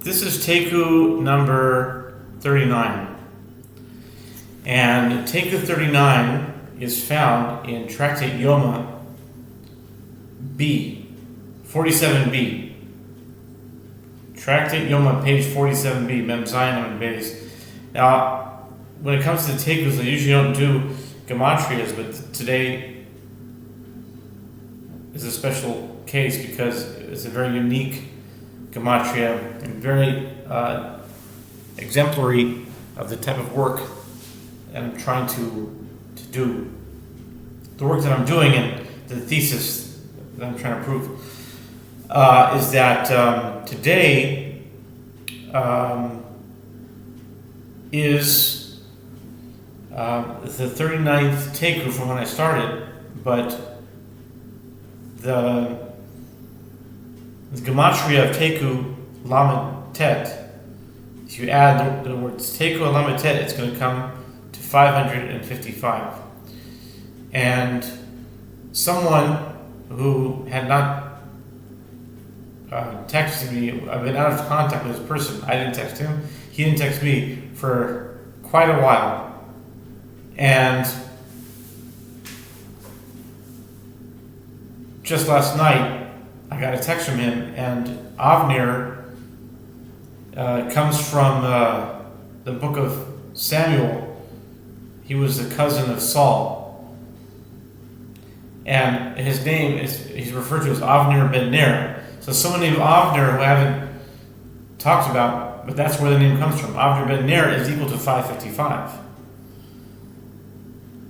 This is Taiku number 39. And Taiku 39 is found in Tractate Yoma B, 47b. Tractate Yoma, page 47b, Mem Zayin and Beis. Now, when it comes to the Taikus, I usually don't do gematrias, but today is a special case because it's a very unique gematria and very exemplary of the type of work that I'm trying to do. The work that I'm doing and the thesis that I'm trying to prove is that today is the 39th Taiku from when I started, but the gematria of Taiku Lamed Tet, if you add the words Taiku and Lamed Tet, it's going to come to 555. And someone who had not texted me, I've been out of contact with this person. I didn't text him, he didn't text me for quite a while. And just last night, I got a text from him, and Avner comes from the book of Samuel. He was the cousin of Saul. And his name he's referred to as Avner ben Ner. So someone named Avner who I haven't talked about, but that's where the name comes from. Avner ben Ner is equal to 555.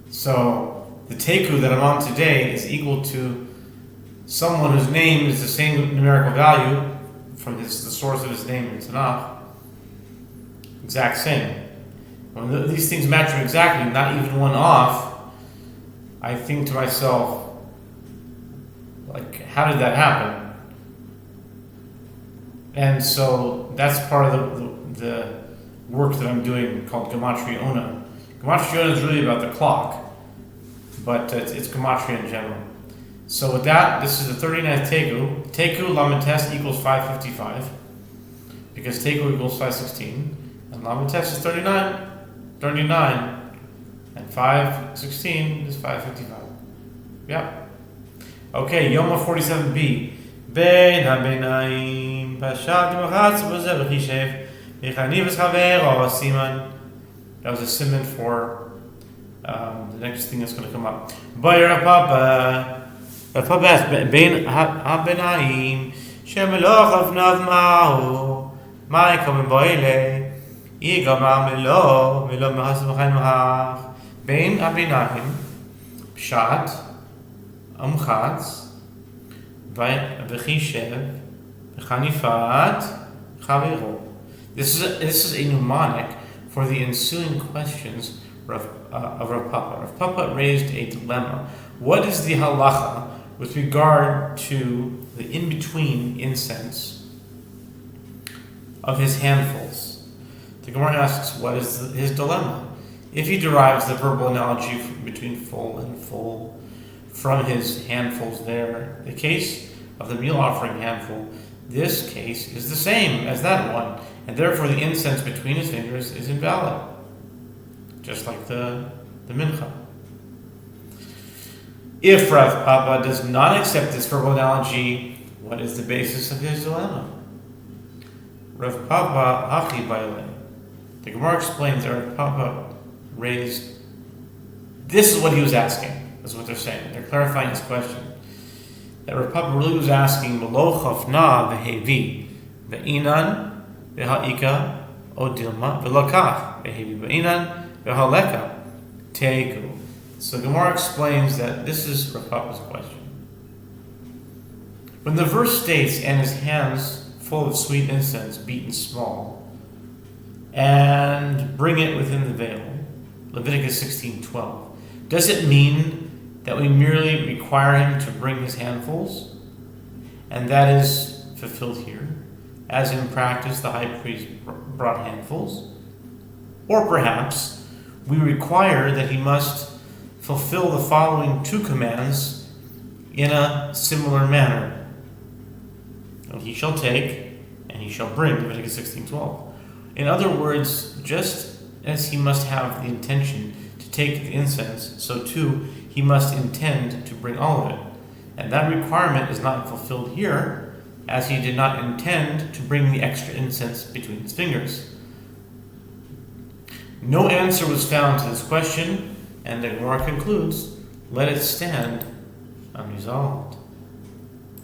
So the Taiku that I'm on today is equal to someone whose name is the same numerical value from the source of his name in Tanakh. Exact same. When these things match up exactly, not even one off, I think to myself, like, how did that happen? And so that's part of the work that I'm doing called Gematria Ona. Gematria Ona is really about the clock, but it's Gematria in general. So with that, this is the 39th Taiku. Taiku Lamed Tes equals 555, because Taiku equals 516, and Lamed Tes is 39, and 516 is 555. Yep. Okay, Yoma 47b. Bein ha-beinaim, pashat v'chatz b'zeh v'chishev, v'chani v'schaver siman. That was a simon for the next thing that's going to come up. Bayra Papa. Papa bein ha-beinaim, shemeloch avnav ma'u, mai kommen boile, yigamar melo mehas v'chayin v'hach. Bein ha-beinaim, pshat, umchatz, v'chishev, v'chanifat, chavero. This is a mnemonic for the ensuing questions of Rav Papa. Rav Papa raised a dilemma. What is the halacha with regard to the in-between incense of his handfuls? The Gemara asks, what is his dilemma? If he derives the verbal analogy between full and full from his handfuls there, the case of the meal offering handful, this case is the same as that one, and therefore the incense between his fingers is invalid, just like the mincha. If Rav Papa does not accept this verbal analogy, what is the basis of his dilemma? Rav Papa hachi baile. The Gemara explains that Rav Papa raised. This is what he was asking. That's what they're saying. They're clarifying his question. That Rav Papa really was asking Melo chafna v'hevi ve'inan v'ha'ika odilma v'lakach v'hevi ve'inan v'haleka teiku. So Gemara explains that this is Rav Papa's question. When the verse states, and his hands full of sweet incense beaten small, and bring it within the veil, Leviticus 16:12, does it mean that we merely require him to bring his handfuls? And that is fulfilled here, as in practice the high priest brought handfuls? Or perhaps we require that he must fulfill the following two commands in a similar manner. And he shall take, and and he shall bring, Leviticus 16:12. In other words, just as he must have the intention to take the incense, so too he must intend to bring all of it. And that requirement is not fulfilled here, as he did not intend to bring the extra incense between his fingers. No answer was found to this question, and the Gemara concludes, let it stand unresolved.